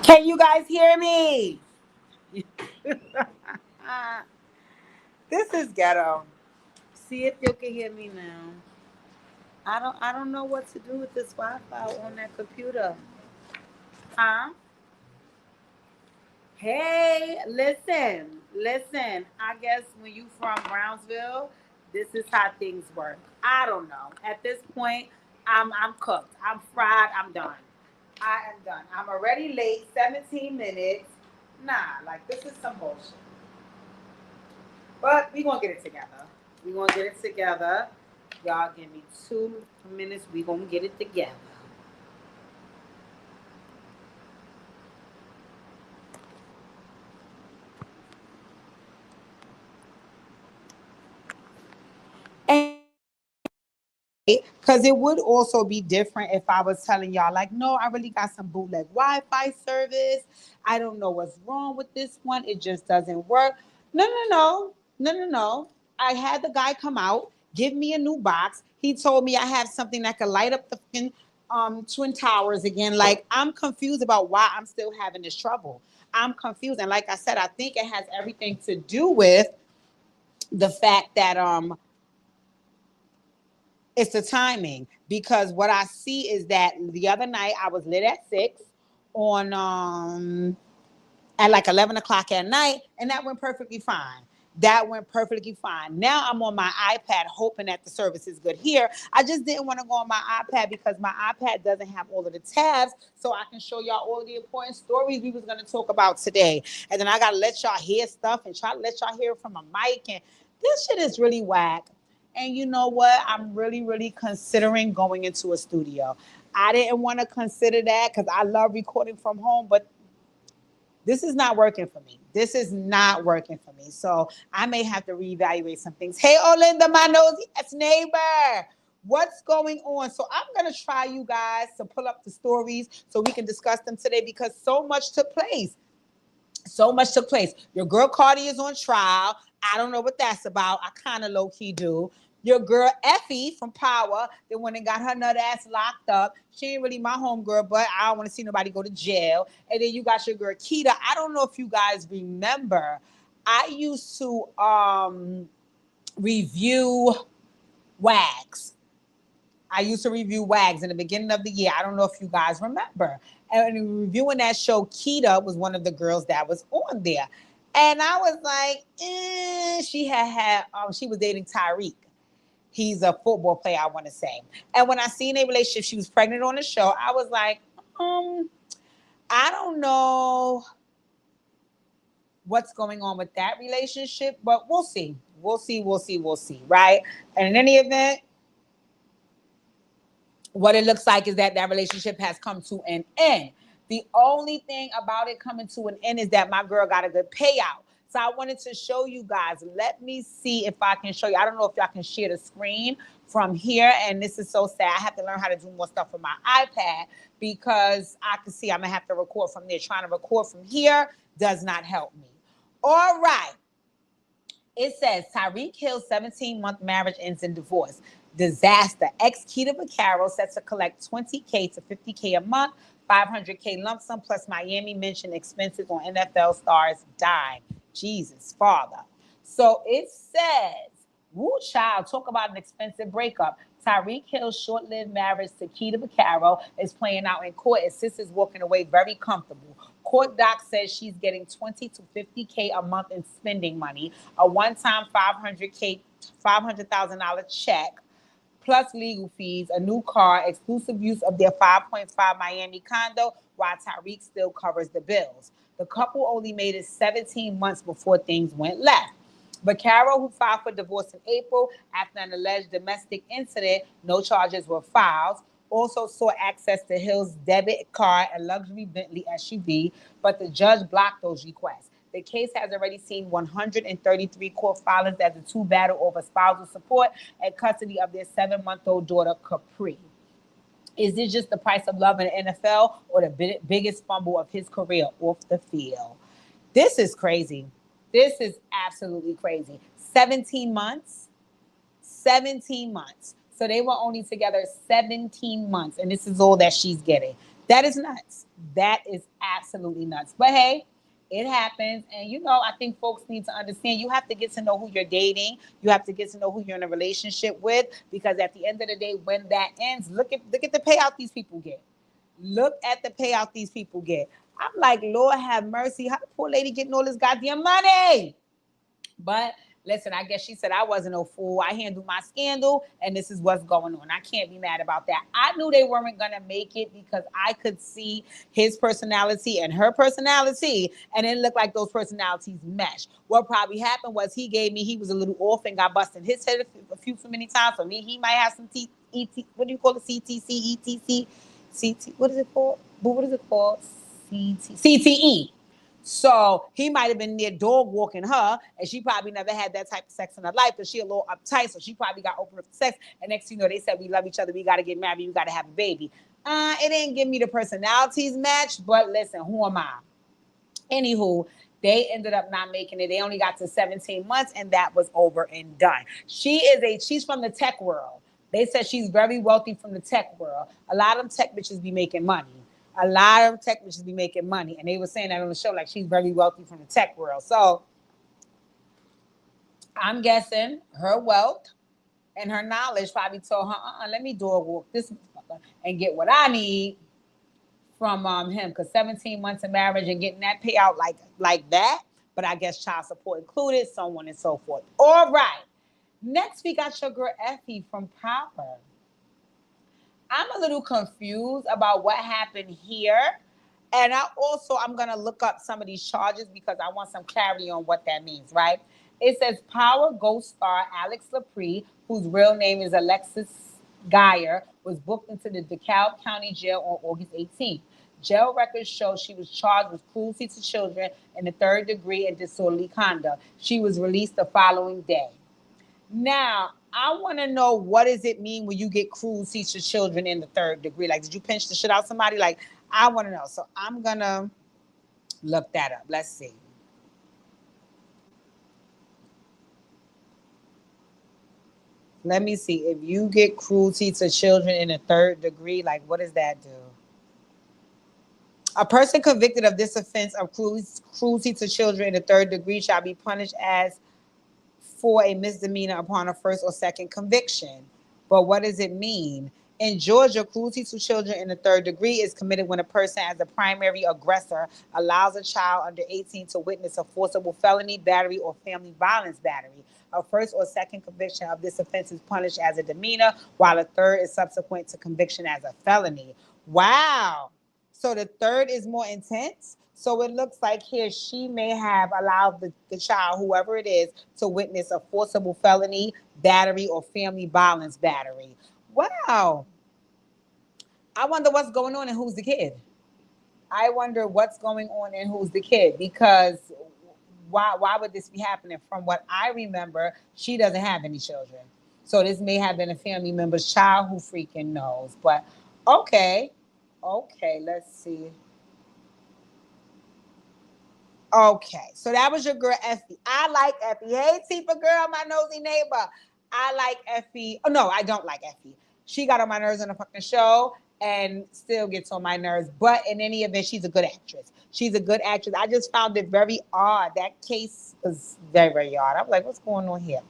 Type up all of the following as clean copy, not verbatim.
Can you guys hear me? This is ghetto. See if you can hear me now. I don't know what to do with this Wi-Fi on that computer. Huh? Hey, listen. I guess when you from Brownsville, this is how things work. I don't know. At this point, I'm cooked. I'm fried. I'm done. I am done. I'm already late. 17 minutes. Nah, like this is some bullshit. But we gonna get it together. We gonna get it together. Y'all give me 2 minutes. We gonna get it together. Because it would also be different if I was telling y'all, like, no, I really got some bootleg Wi Fi service. I don't know what's wrong with this one. It just doesn't work. No. I had the guy come out, give me a new box. He told me I have something that could light up the Twin Towers again. Like, I'm confused about why I'm still having this trouble. I'm confused. And like I said, I think it has everything to do with the fact that it's the timing, because what I see is that the other night I was lit at 6 on at like 11 o'clock at night, and that went perfectly fine. That went perfectly fine. Now I'm on my iPad hoping that the service is good here. I just didn't want to go on my iPad because my iPad doesn't have all of the tabs, so I can show y'all all of the important stories we was going to talk about today. And then I got to let y'all hear stuff and try to let y'all hear from a mic. And this shit is really whack. And you know what? I'm really considering going into a studio. I didn't want to consider that because I love recording from home, but this is not working for me. This is not working for me. So I may have to reevaluate some things. Hey, Olinda, my nosy ass neighbor. What's going on? So I'm going to try, you guys, to pull up the stories so we can discuss them today because so much took place. So much took place. Your girl Cardi is on trial. I don't know what that's about. I kind of low key do. Your girl Effie from Power, the one that got her nut ass locked up. She ain't really my homegirl, but I don't want to see nobody go to jail. And then you got your girl Keita. I don't know if you guys remember. I used to review Wags. I used to review Wags in the beginning of the year. I don't know if you guys remember. And reviewing that show, Keita was one of the girls that was on there. And I was like, she was dating Tyreek. He's a football player, I want to say. And when I seen a relationship, she was pregnant on the show. I was like, I don't know what's going on with that relationship, but we'll see. We'll see, right? And in any event, what it looks like is that that relationship has come to an end. The only thing about it coming to an end is that my girl got a good payout. So I wanted to show you guys. Let me see if I can show you. I don't know if y'all can share the screen from here. And this is so sad. I have to learn how to do more stuff with my iPad because I can see I'm going to have to record from there. Trying to record from here does not help me. All right. It says Tyreek Hill's 17-month marriage ends in divorce. Disaster. Ex Keita Vaccaro set to collect 20K to 50K a month, 500K lump sum plus Miami mentioned expenses on NFL stars dime. Jesus, Father. So it says, woo child, talk about an expensive breakup. Tyreek Hill's short-lived marriage to Keita Vaccaro is playing out in court as sis is walking away very comfortable. Court doc says she's getting 20 to 50K a month in spending money, a one-time $500,000 check, plus legal fees, a new car, exclusive use of their 5.5 Miami condo, while Tyreek still covers the bills. The couple only made it 17 months before things went left. But Carol, who filed for divorce in April after an alleged domestic incident, no charges were filed, also sought access to Hill's debit card and luxury Bentley SUV, but the judge blocked those requests. The case has already seen 133 court filings as the two battle over spousal support and custody of their 7-month-old daughter, Capri. Is this just the price of love in the NFL or the biggest fumble of his career off the field? This is crazy. This is absolutely crazy. 17 months. 17 months. So they were only together 17 months, and this is all that she's getting. That is nuts. That is absolutely nuts. But hey, it happens. And I think folks need to understand you have to get to know who you're dating. You have to get to know who you're in a relationship with. Because at the end of the day, when that ends, look at the payout these people get. Look at the payout these people get. I'm like, Lord have mercy. How the poor lady getting all this goddamn money? But listen, I guess she said I wasn't no fool. I handled my scandal, and this is what's going on. I can't be mad about that. I knew they weren't gonna make it because I could see his personality and her personality, and it looked like those personalities mesh. What probably happened was he was a little off and got busted his head a few too many times. For me, he might have some what do you call it? CTC, ETC, CT. What is it called? What is it called? CTE. So he might have been near dog walking her, and she probably never had that type of sex in her life because she a little uptight. So she probably got open for sex. And next thing you know, they said we love each other, we got to get married, we got to have a baby. It didn't give me the personalities match, but listen, who am I? Anywho, they ended up not making it. They only got to 17 months, and that was over and done. She's from the tech world. They said she's very wealthy from the tech world. A lot of them tech bitches be making money. A lot of tech bitches be making money. And they were saying that on the show, like she's very wealthy from the tech world. So I'm guessing her wealth and her knowledge probably told her, let me dog walk this motherfucker and get what I need from him. Because 17 months of marriage and getting that payout like that, but I guess child support included, so on and so forth. All right. Next, we got your girl Effie from Power. I'm a little confused about what happened here. And I'm gonna look up some of these charges because I want some clarity on what that means, right? It says Power Ghost star AlixLapri, whose real name is Alexis Geyer, was booked into the DeKalb County Jail on August 18th. Jail records show she was charged with cruelty to children in the third degree and disorderly conduct. She was released the following day. Now, I want to know, what does it mean when you get cruelty to children in the third degree? Like, did you pinch the shit out somebody? Like, I want to know. So I'm going to look that up. Let's see. Let me see. If you get cruelty to children in the third degree, like, what does that do? A person convicted of this offense of cruelty to children in the third degree shall be punished as for a misdemeanor upon a first or second conviction. But what does it mean? In Georgia, cruelty to children in the third degree is committed when a person, as a primary aggressor, allows a child under 18 to witness a forcible felony, battery, or family violence battery. A first or second conviction of this offense is punished as a demeanor, while a third is subsequent to conviction as a felony. Wow. So the third is more intense. So it looks like here she may have allowed the child, whoever it is, to witness a forcible felony, battery, or family violence battery. Wow. I wonder what's going on and who's the kid. I wonder what's going on and who's the kid, because why would this be happening? From what I remember, she doesn't have any children. So this may have been a family member's child, who freaking knows. But okay. Okay, let's see. Okay, so that was your girl Effie. I like Effie. Hey, Tifa girl, my nosy neighbor. I like Effie. Oh no, I don't like Effie. She got on my nerves on the fucking show and still gets on my nerves. But in any event, she's a good actress. She's a good actress. I just found it very odd. That case was very, very odd. I'm like, what's going on here?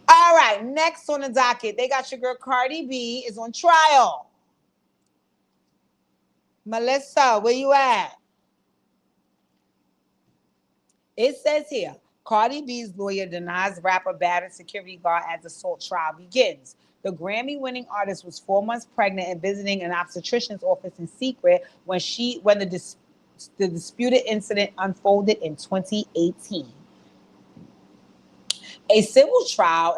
All right, next on the docket, they got your girl Cardi B is on trial. Melissa, where you at? It says here, Cardi B's lawyer denies rapper battered security guard as assault trial begins. The Grammy-winning artist was 4 months pregnant and visiting an obstetrician's office in secret when the disputed incident unfolded in 2018. A civil trial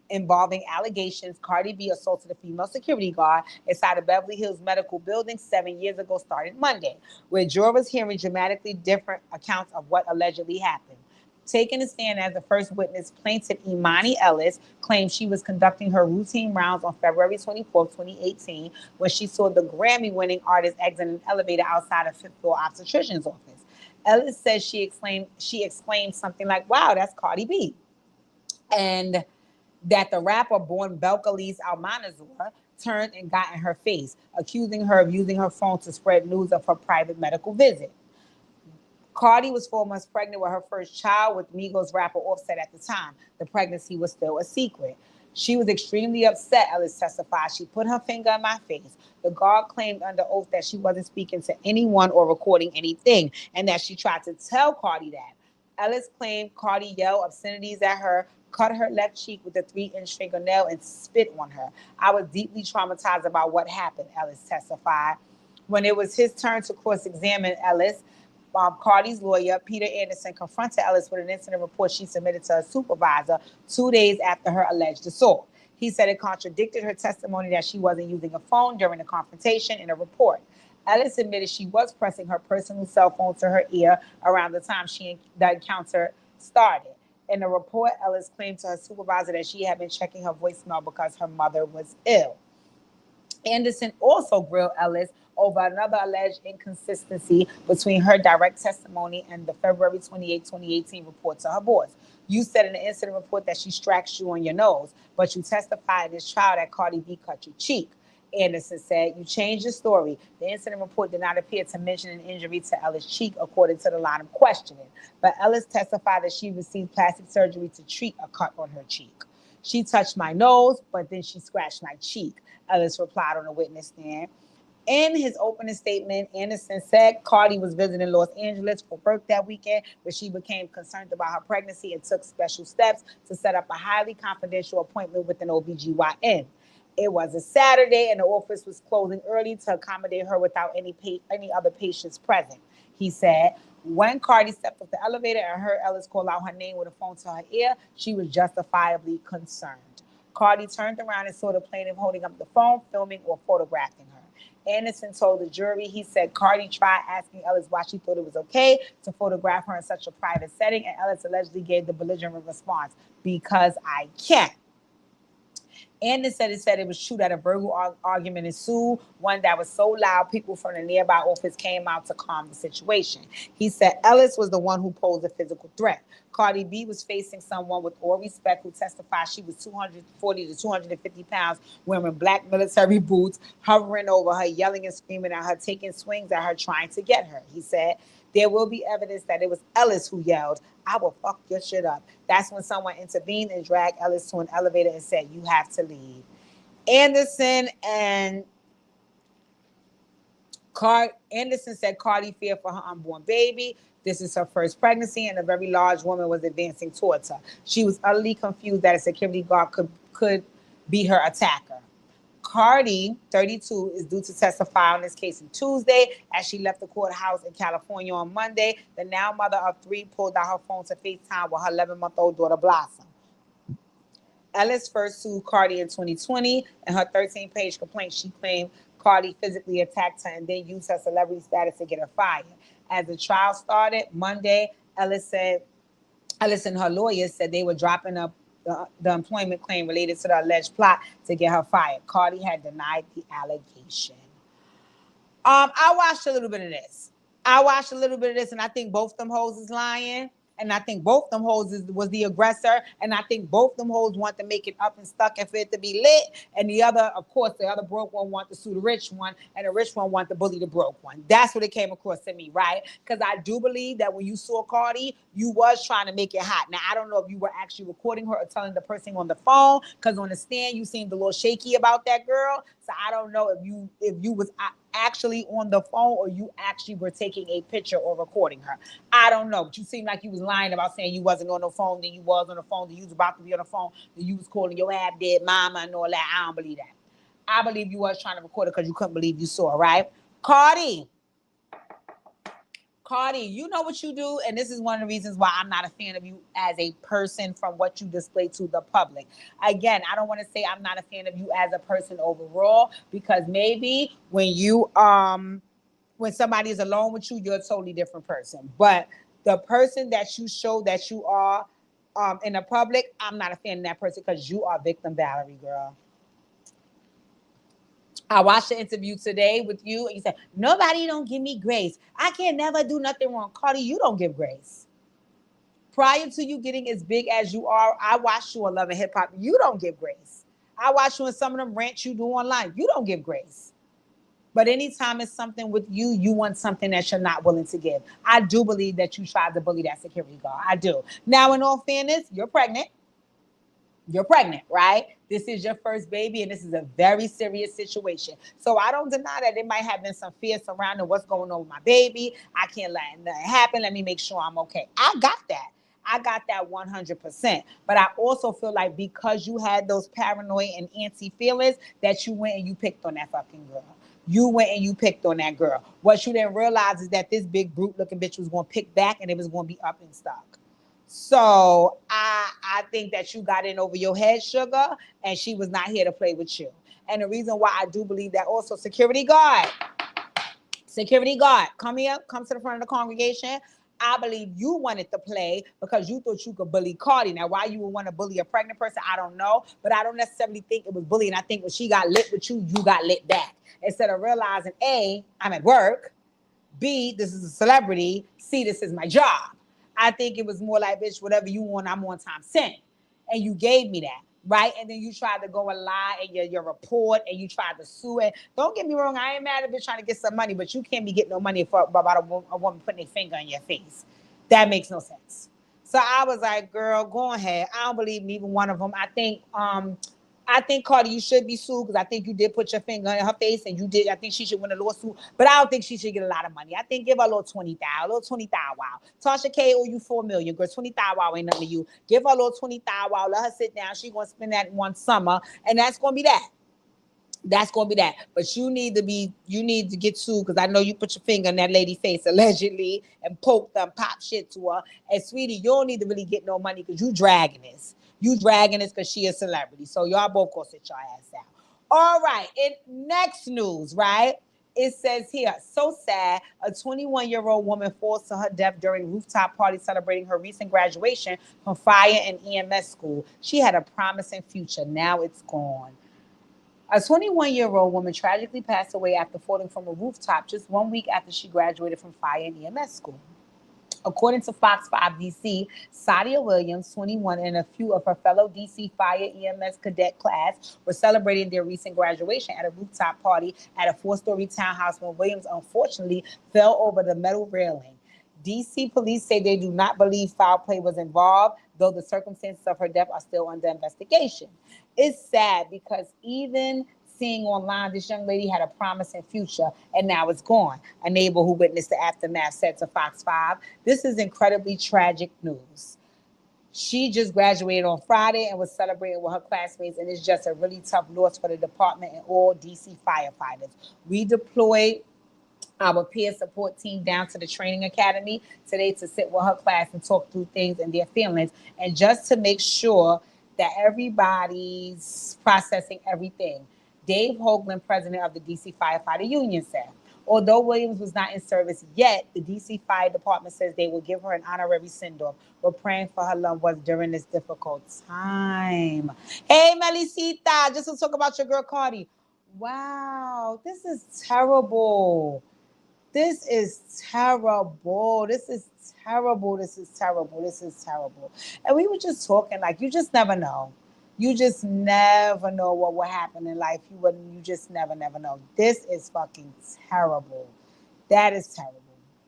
involving allegations Cardi B assaulted a female security guard inside a Beverly Hills medical building 7 years ago started Monday, where jurors hearing dramatically different accounts of what allegedly happened. Taking a stand as the first witness, plaintiff Imani Ellis claimed she was conducting her routine rounds on February 24, 2018, when she saw the Grammy-winning artist exit an elevator outside a fifth-floor obstetrician's office. Ellis says she exclaimed something like, "Wow, that's Cardi B," and that the rapper, born Belcalis Almanazor, turned and got in her face, accusing her of using her phone to spread news of her private medical visit. Cardi was 4 months pregnant with her first child with Migos rapper Offset at the time. The pregnancy was still a secret. She was extremely upset, Ellis testified. She put her finger in my face. The guard claimed under oath that she wasn't speaking to anyone or recording anything, and that she tried to tell Cardi that. Ellis claimed Cardi yelled obscenities at her, cut her left cheek with a 3-inch fingernail, and spit on her. I was deeply traumatized about what happened, Ellis testified. When it was his turn to cross-examine Ellis, Cardi's lawyer, Peter Anderson, confronted Ellis with an incident report she submitted to her supervisor 2 days after her alleged assault. He said it contradicted her testimony that she wasn't using a phone during the confrontation in a report. Ellis admitted she was pressing her personal cell phone to her ear around the time the encounter started. In the report, Ellis claimed to her supervisor that she had been checking her voicemail because her mother was ill. Anderson also grilled Ellis over another alleged inconsistency between her direct testimony and the February 28, 2018 report to her boss. You said in the incident report that she scratched you on your nose, but you testified in this trial that Cardi B cut your cheek. Anderson said, you changed your story. The incident report did not appear to mention an injury to Ellis' cheek, according to the line of questioning. But Ellis testified that she received plastic surgery to treat a cut on her cheek. She touched my nose, but then she scratched my cheek, Ellis replied on the witness stand. In his opening statement, Anderson said Cardi was visiting Los Angeles for work that weekend, but she became concerned about her pregnancy and took special steps to set up a highly confidential appointment with an OBGYN. It was a Saturday, and the office was closing early to accommodate her without any other patients present. He said, when Cardi stepped off the elevator and heard Ellis call out her name with a phone to her ear, she was justifiably concerned. Cardi turned around and saw the plaintiff holding up the phone, filming or photographing her. Anderson told the jury, he said Cardi tried asking Ellis why she thought it was okay to photograph her in such a private setting, and Ellis allegedly gave the belligerent response, because I can. Anderson said it was true that a verbal argument ensued, one that was so loud people from the nearby office came out to calm the situation. He said Ellis was the one who posed a physical threat. Cardi B was facing someone with all respect who testified she was 240 to 250 pounds, wearing black military boots, hovering over her, yelling and screaming at her, taking swings at her, trying to get her. He said, there will be evidence that it was Ellis who yelled, I will fuck your shit up. That's when someone intervened and dragged Ellis to an elevator and said, you have to leave. Anderson said Cardi feared for her unborn baby. This is her first pregnancy, and a very large woman was advancing towards her. She was utterly confused that a security guard could be her attacker. Cardi, 32, is due to testify on this case on Tuesday as she left the courthouse in California on Monday. The now mother of 3 pulled out her phone to FaceTime with her 11-month-old daughter, Blossom. Ellis first sued Cardi in 2020. In her 13-page complaint, she claimed Cardi physically attacked her and then used her celebrity status to get her fired. As the trial started Monday, Ellis and her lawyers said they were dropping up the employment claim related to the alleged plot to get her fired. Cardi had denied the allegation. I watched a little bit of this. And I think both them hoes is lying. And I think both them hoes was the aggressor. And I think both them hoes want to make it up and stuck and for it to be lit. And the other, of course, the other broke one want to sue the rich one. And the rich one want to bully the broke one. That's what it came across to me, right? Because I do believe that when you saw Cardi, you was trying to make it hot. Now, I don't know if you were actually recording her or telling the person on the phone. Because on the stand, you seemed a little shaky about that girl. So I don't know if you was actually on the phone or you actually were taking a picture or recording her. I don't know, but you seemed like you was lying about saying you wasn't on the phone, then you was on the phone, then you was about to be on the phone, then you was calling your ab dead mama and all that. I don't believe that. I believe you was trying to record it because you couldn't believe you saw, right? Cardi, you know what you do, and this is one of the reasons why I'm not a fan of you as a person from what you display to the public. Again, I don't want to say I'm not a fan of you as a person overall, because maybe when somebody is alone with you, you're a totally different person. But the person that you show that you are in the public, I'm not a fan of that person because you are victim Valerie, girl. I watched the interview today with you, and you said, nobody don't give me grace. I can never do nothing wrong. Cardi, you don't give grace. Prior to you getting as big as you are, I watched you on Love and Hip Hop. You don't give grace. I watch you in some of them rants you do online. You don't give grace. But anytime it's something with you, you want something that you're not willing to give. I do believe that you tried to bully that security guard. I do. Now, in all fairness, you're pregnant. You're pregnant, right? This is your first baby, and this is a very serious situation. So I don't deny that there might have been some fear surrounding what's going on with my baby. I can't let nothing happen. Let me make sure I'm okay. I got that. I got that 100%. But I also feel like because you had those paranoid and antsy feelings, that you went and you picked on that fucking girl. You went and you picked on that girl. What you didn't realize is that this big brute looking bitch was going to pick back and it was going to be up in stock. So I think that you got in over your head, sugar, and she was not here to play with you. And the reason why I do believe that also, security guard, come here, come to the front of the congregation. I believe you wanted to play because you thought you could bully Cardi. Now, why you would want to bully a pregnant person, I don't know. But I don't necessarily think it was bullying. I think when she got lit with you, you got lit back. Instead of realizing, A, I'm at work. B, this is a celebrity. C, this is my job. I think it was more like, bitch, whatever you want, I'm on time sent. And you gave me that, right? And then you tried to go and lie in your report and you tried to sue it. Don't get me wrong, I ain't mad at bitch trying to get some money, but you can't be getting no money for about a woman putting their finger in your face. That makes no sense. So I was like, girl, go ahead. I don't believe neither one of them. I think Cardi, you should be sued because I think you did put your finger in her face and you did. I think she should win a lawsuit, but I don't think she should get a lot of money. I think give her a little 20,000, a little 20,000. Wow. Tasha K owe you 4 million, girl. 20,000 wow ain't nothing to you. Give her a little 20,000 wow. Let her sit down. She gonna spend that one summer, and that's gonna be that. That's gonna be that. But you need to get sued because I know you put your finger in that lady's face allegedly and poked them, pop shit to her. And sweetie, you don't need to really get no money because you dragging this. You dragging this because she a celebrity. So y'all both go sit your ass down. All right. In next news, right? It says here, so sad, a 21-year-old woman falls to her death during rooftop party celebrating her recent graduation from fire and EMS school. She had a promising future. Now it's gone. A 21-year-old woman tragically passed away after falling from a rooftop just 1 week after she graduated from fire and EMS school. According to Fox 5 DC, Sadia Williams, 21, and a few of her fellow DC Fire EMS cadet class were celebrating their recent graduation at a rooftop party at a 4-story townhouse when Williams unfortunately fell over the metal railing. DC police say they do not believe foul play was involved, though the circumstances of her death are still under investigation. It's sad because even seeing online this young lady had a promising future and now it's gone. A neighbor who witnessed the aftermath said to Fox 5, "This is incredibly tragic news. She just graduated on Friday and was celebrating with her classmates, and it's just a really tough loss for the department and all DC firefighters. We deployed our peer support team down to the training academy today to sit with her class and talk through things and their feelings, and just to make sure that everybody's processing everything." Dave Hoagland, president of the DC Firefighter Union, said. Although Williams was not in service yet, the DC Fire Department says they will give her an honorary send-off. We're praying for her loved ones during this difficult time. Hey, Melisita, just to talk about your girl Cardi. Wow, this is terrible. This is terrible. This is terrible. This is terrible. This is terrible. And we were just talking like you just never know. You just never know what will happen in life. You just never know. This is fucking terrible. That is terrible.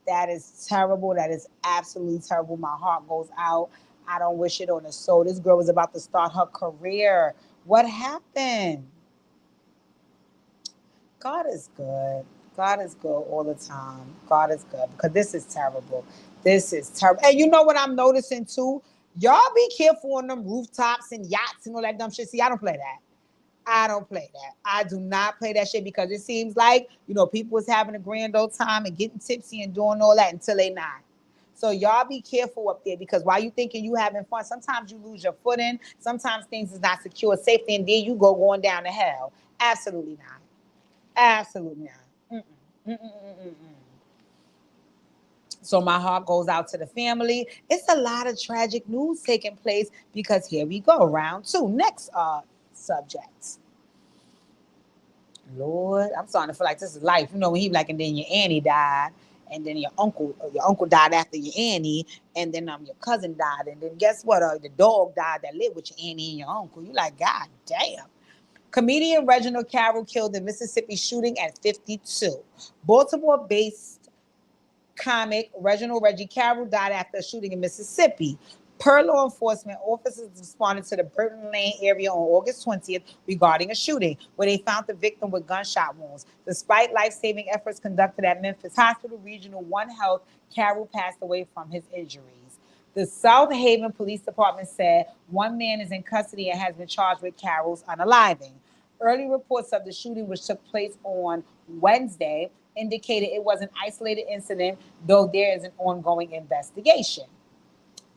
That is terrible. That is absolutely terrible. My heart goes out. I don't wish it on her soul. This girl was about to start her career. What happened? God is good. God is good all the time. God is good because this is terrible. This is terrible. And you know what I'm noticing too? Y'all be careful on them rooftops and yachts and all that dumb shit. See, I don't play that. I don't play that. I do not play that shit because it seems like, people was having a grand old time and getting tipsy and doing all that until they not. So y'all be careful up there because while you thinking you having fun, sometimes you lose your footing. Sometimes things is not secure, safety, and then you going down to hell. Absolutely not. Absolutely not. So my heart goes out to the family. It's a lot of tragic news taking place because here we go, round 2. Next subject. Lord, I'm starting to feel like this is life. When he like, and then your auntie died, and then your uncle died after your auntie, and then your cousin died, and then guess what? The dog died that lived with your auntie and your uncle. You like, God damn. Comedian Reginald Carroll killed in Mississippi shooting at 52. Baltimore-based comic Reginald Reggie Carroll died after a shooting in Mississippi. Per law enforcement, officers responded to the Burton Lane area on August 20th regarding a shooting, where they found the victim with gunshot wounds. Despite life-saving efforts conducted at Memphis Hospital Regional One Health, Carroll passed away from his injuries. The South Haven Police Department said one man is in custody and has been charged with Carroll's unaliving. Early reports of the shooting, which took place on Wednesday, indicated it was an isolated incident, though there is an ongoing investigation.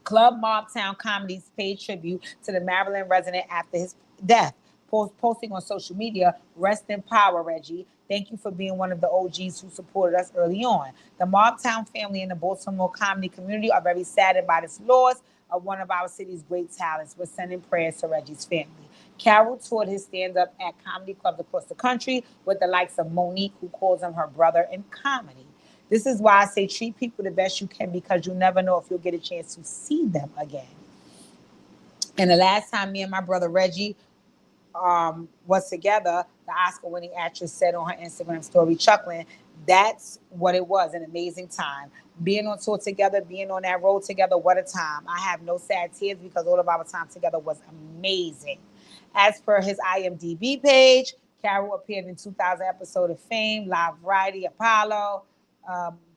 Club Mobtown Comedies paid tribute to the Maryland resident after his death, posting on social media, "Rest in power, Reggie. Thank you for being one of the OGs who supported us early on. The Mobtown family and the Baltimore comedy community are very saddened by this loss of one of our city's great talents. We're sending prayers to Reggie's family." Carroll toured his stand-up at comedy clubs across the country with the likes of Monique, who calls him her brother in comedy. This is why I say treat people the best you can, because you never know if you'll get a chance to see them again. And the last time me and my brother Reggie was together, the Oscar-winning actress said on her Instagram story, chuckling, "That's what it was, an amazing time. Being on tour together, being on that road together, what a time. I have no sad tears because all of our time together was amazing." As per his IMDb page, Carroll appeared in 2000 episode of Fame, Live Variety, Apollo,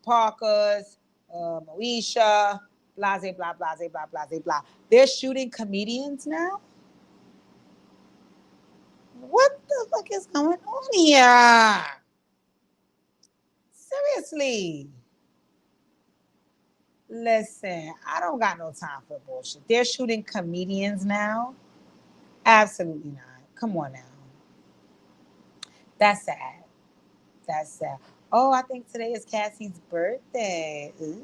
Parker's, Moesha, blase, blah, blase, blah, blase, blah. They're shooting comedians now? What the fuck is going on here? Seriously. Listen, I don't got no time for bullshit. They're shooting comedians now? Absolutely not. Come on now. That's sad. That's sad. Oh, I think today is Cassie's birthday. Ooh.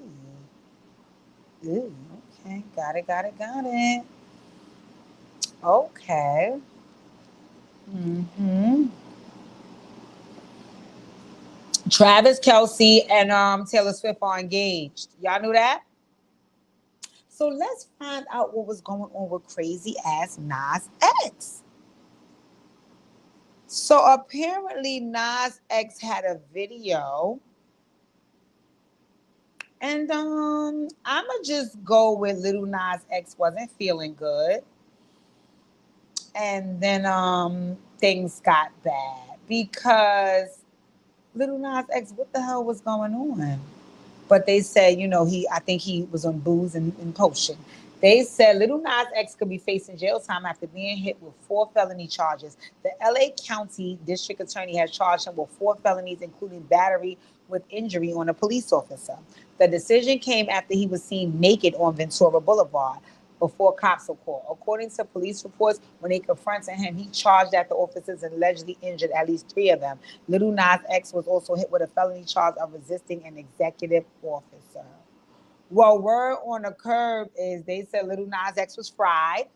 Ooh, okay. Got it, got it, got it. Okay. Mm-hmm. Travis Kelsey and Taylor Swift are engaged. Y'all knew that? So let's find out what was going on with crazy ass Nas X. So apparently Nas X had a video, and I'ma just go with Little Nas X wasn't feeling good, and then things got bad because Little Nas X, what the hell was going on? But they said, I think he was on booze and potion. They said Little Nas X could be facing jail time after being hit with 4 felony charges. The LA County District Attorney has charged him with 4 felonies, including battery with injury on a police officer. The decision came after he was seen naked on Ventura Boulevard before cops were called. According to police reports, when they confronted him, he charged that the officers allegedly injured at least 3 of them. Little Nas X was also hit with a felony charge of resisting an executive officer. Well, word on the curb is they said Little Nas X was fried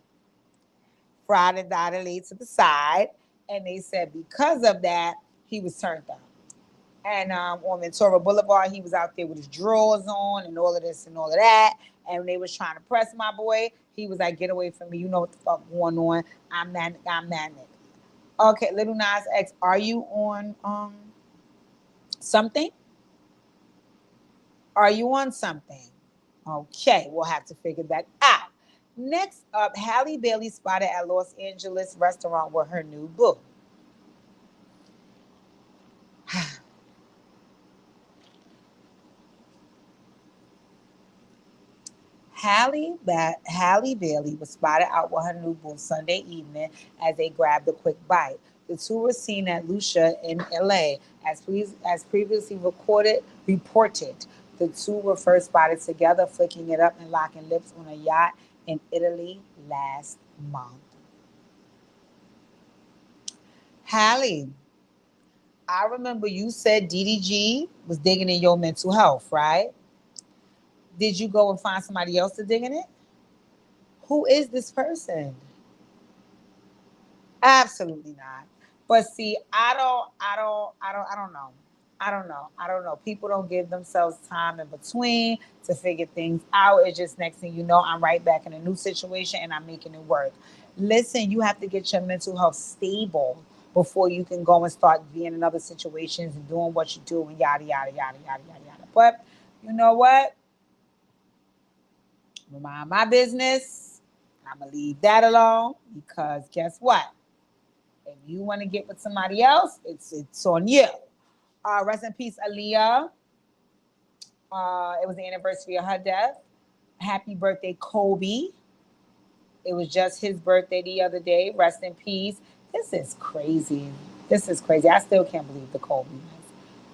and died and laid to the side. And they said because of that, he was turned down. And on Ventura Boulevard, he was out there with his drawers on and all of this and all of that. And when they was trying to press my boy, he was like, "Get away from me. You know what the fuck going on. I'm that nigga." Okay, Little Nas X, are you on something? Are you on something? Okay, we'll have to figure that out. Next up, Halle Bailey spotted at Los Angeles restaurant with her new boo. Halle Bailey was spotted out with her new boo Sunday evening as they grabbed a quick bite. The two were seen at Lucia in LA. As previously reported, the two were first spotted together, flicking it up and locking lips on a yacht in Italy last month. Halle, I remember you said DDG was digging in your mental health, right? Did you go and find somebody else to dig in it? Who is this person? Absolutely not. But see, I don't know. People don't give themselves time in between to figure things out. It's just next thing you know, I'm right back in a new situation and I'm making it work. Listen, you have to get your mental health stable before you can go and start being in other situations and doing what you do and yada yada yada yada yada yada. But you know what? Mind my business. I'm gonna leave that alone because guess what? If you want to get with somebody else, it's on you. Rest in peace, Aaliyah. It was the anniversary of her death. Happy birthday, Kobe. It was just his birthday the other day. Rest in peace. This is crazy. This is crazy. I still can't believe the Kobe.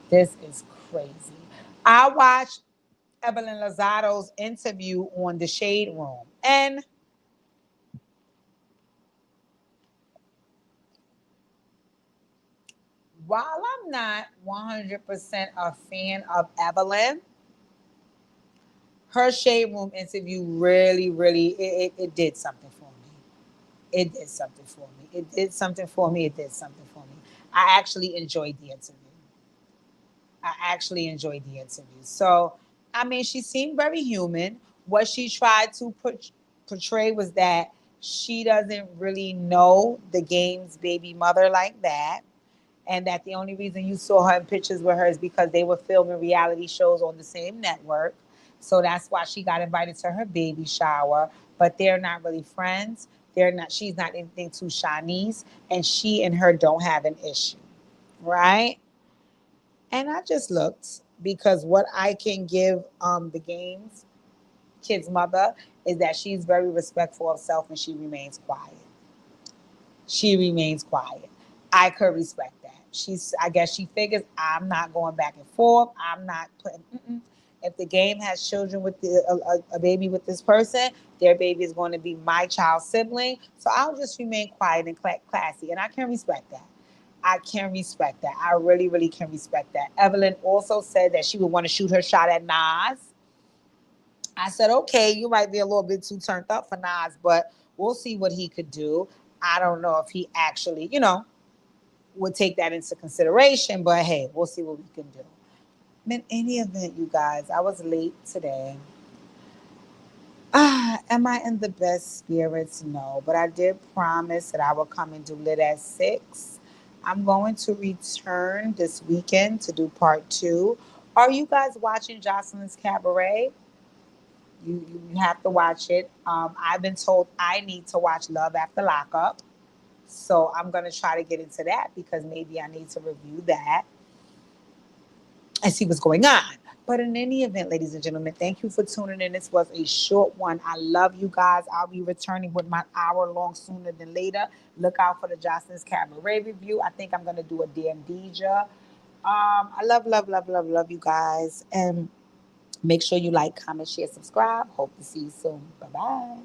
This is crazy. I watched Evelyn Lozato's interview on the Shade Room. And while I'm not 100% a fan of Evelyn, her Shade Room interview really, really, it did something for me. It did something for me. It did something for me. It did something for me. I actually enjoyed the interview. I actually enjoyed the interview. So, I mean, she seemed very human. What she tried to portray was that she doesn't really know the game's baby mother like that. And that the only reason you saw her in pictures with her is because they were filming reality shows on the same network. So that's why she got invited to her baby shower. But they're not really friends. They're not. She's not anything to Shanice, and she and her don't have an issue, right? And I just looked because what I can give the game's kid's mother is that she's very respectful of self and she remains quiet. She remains quiet. I could respect that. I guess she figures I'm not going back and forth. I'm not putting. Mm-mm. If the game has children with a baby with this person, their baby is going to be my child's sibling. So I'll just remain quiet and classy, and I can respect that. I can respect that. I really, really can respect that. Evelyn also said that she would want to shoot her shot at Nas. I said, okay, you might be a little bit too turned up for Nas, but we'll see what he could do. I don't know if he actually, would take that into consideration, but hey, we'll see what we can do. In any event, you guys, I was late today. Am I in the best spirits? No, but I did promise that I would come and do Lit at 6. I'm going to return this weekend to do part 2. Are you guys watching Jocelyn's Cabaret? You have to watch it. I've been told I need to watch Love After Lockup. So I'm going to try to get into that because maybe I need to review that and see what's going on. But in any event, ladies and gentlemen, thank you for tuning in. This was a short one. I love you guys. I'll be returning with my hour long sooner than later. Look out for the Jocelyn's Cabaret review. I think I'm going to do a Deja. I love, love, love, love, love you guys. And make sure you like, comment, share, subscribe. Hope to see you soon. Bye bye.